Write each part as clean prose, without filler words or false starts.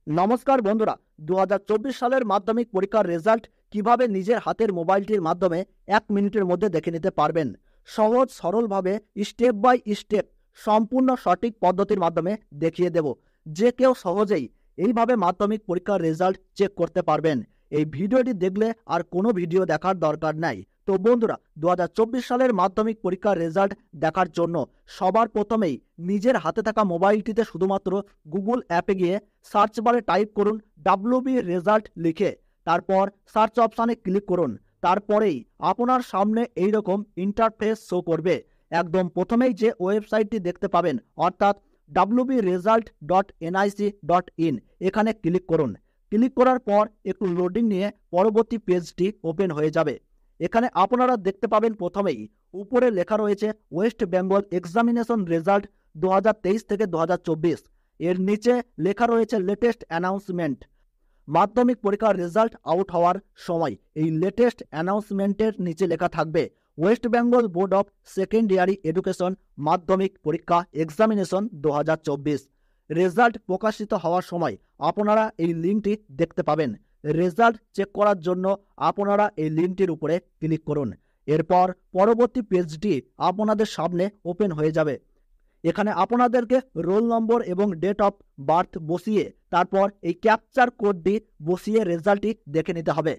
নমস্কার বন্ধুরা, 2024 সালের মাধ্যমিক পরীক্ষার রেজাল্ট কিভাবে নিজের হাতের মোবাইলটির মাধ্যমে 1 মিনিটের মধ্যে দেখে নিতে পারবেন। সহজ সরলভাবে স্টেপ বাই স্টেপ সম্পূর্ণ সঠিক পদ্ধতির মাধ্যমে দেখিয়ে দেব। যে কেউ সহজেই এইভাবে মাধ্যমিক পরীক্ষার রেজাল্ট চেক করতে পারবেন। এই ভিডিওটি দেখলে আর কোনো ভিডিও দেখার দরকার নাই। তো বন্ধুরা, 2024 সালের মাধ্যমিক পরীক্ষার রেজাল্ট দেখার জন্য সবার প্রথমেই নিজের হাতে থাকা মোবাইলটিতে শুধুমাত্র গুগল অ্যাপে গিয়ে সার্চ বারে টাইপ করুন WB রেজাল্ট লিখে, তারপর সার্চ অপশানে ক্লিক করুন। তারপরেই আপনার সামনে এইরকম ইন্টারফেস শো করবে। একদম প্রথমেই যে ওয়েবসাইটটি দেখতে পাবেন অর্থাৎ wbresult.nic.in, এখানে ক্লিক করুন। ক্লিক করার পর একটু লোডিং নিয়ে পরবর্তী পেজটি ওপেন হয়ে যাবে। এখানে আপনারা দেখতে পাবেন প্রথমেই উপরে লেখা রয়েছে ওয়েস্ট বেঙ্গল এক্সামিনেশন রেজাল্ট 2023 থেকে 2024। এর নিচে লেখা রয়েছে লেটেস্ট অ্যানাউন্সমেন্ট, মাধ্যমিক পরীক্ষার রেজাল্ট আউট হওয়ার সময়। এই লেটেস্ট অ্যানাউন্সমেন্টের নিচে লেখা থাকবে West Bengal board of secondary education মাধ্যমিক পরীক্ষা এক্সামিনেশন 2024। রেজাল্ট প্রকাশিত হওয়ার সময় আপনারা এই লিঙ্কটি দেখতে পাবেন। রেজাল্ট চেক করার জন্য আপনারা এই লিঙ্কটির উপরে ক্লিক করুন। এরপর পরবর্তী পেজটি আপনাদের সামনে ওপেন হয়ে যাবে। এখানে আপনাদেরকে রোল নম্বর এবং ডেট অফ বার্থ বসিয়ে তারপর এই ক্যাপচার কোডটি বসিয়ে রেজাল্টটি দেখে নিতে হবে।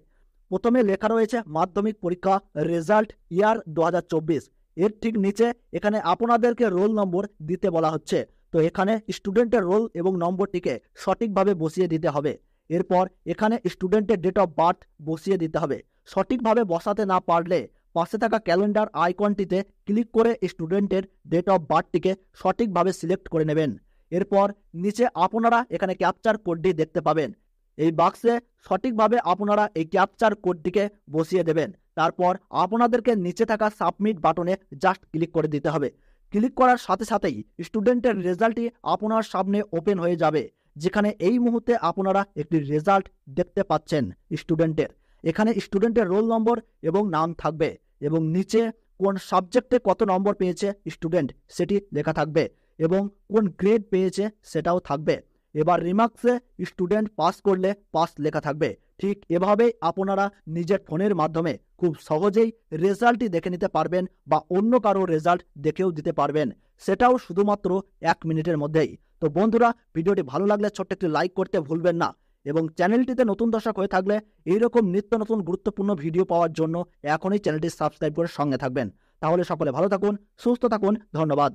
প্রথমে লেখা রয়েছে মাধ্যমিক পরীক্ষা রেজাল্ট ইয়ার 2024। এর ঠিক নিচে এখানে আপনাদেরকে রোল নম্বর দিতে বলা হচ্ছে। তো এখানে স্টুডেন্টের রোল এবং নম্বরটিকে সঠিকভাবে বসিয়ে দিতে হবে। এরপর এখানে স্টুডেন্টের ডেট অফ বার্থ বসিয়ে দিতে হবে। সঠিকভাবে বসাতে না পারলে পাশে থাকা ক্যালেন্ডার আইকনটিতে ক্লিক করে স্টুডেন্টের ডেট অফ বার্থটিকে সঠিকভাবে সিলেক্ট করে নেবেন। এরপর নিচে আপনারা এখানে ক্যাপচার কোডটি দেখতে পাবেন। এই বাক্সে সঠিকভাবে আপনারা এই ক্যাপচার কোডটিকে বসিয়ে দেবেন। তারপর আপনাদেরকে নিচে থাকা সাবমিট বাটনে জাস্ট ক্লিক করে দিতে হবে। ক্লিক করার সাথে সাথেই স্টুডেন্টের রেজাল্টটি আপনার সামনে ওপেন হয়ে যাবে, যেখানে এই মুহূর্তে আপনারা একটি রেজাল্ট দেখতে পাচ্ছেন স্টুডেন্টের। এখানে স্টুডেন্টের রোল নম্বর এবং নাম থাকবে এবং নিচে কোন সাবজেক্টে কত নম্বর পেয়েছে স্টুডেন্ট সেটি লেখা থাকবে এবং কোন গ্রেড পেয়েছে সেটাও থাকবে। এবার রিমার্কসে স্টুডেন্ট পাস করলে পাস লেখা থাকবে। ঠিক এভাবেই আপনারা নিজের ফোনের মাধ্যমে খুব সহজেই রেজাল্টটি দেখে নিতে পারবেন বা অন্য কারো রেজাল্ট দেখেও দিতে পারবেন, সেটাও শুধুমাত্র 1 মিনিটের মধ্যেই। তো বন্ধুরা, ভিডিওটি ভালো লাগলে ছোট্ট একটি লাইক করতে ভুলবেন না এবং চ্যানেলটিতে নতুন দর্শক হয়ে থাকলে এইরকম নিত্য নতুন গুরুত্বপূর্ণ ভিডিও পাওয়ার জন্য এখনই চ্যানেলটি সাবস্ক্রাইব করে সঙ্গে থাকবেন। তাহলে সকলে ভালো থাকুন, সুস্থ থাকুন, ধন্যবাদ।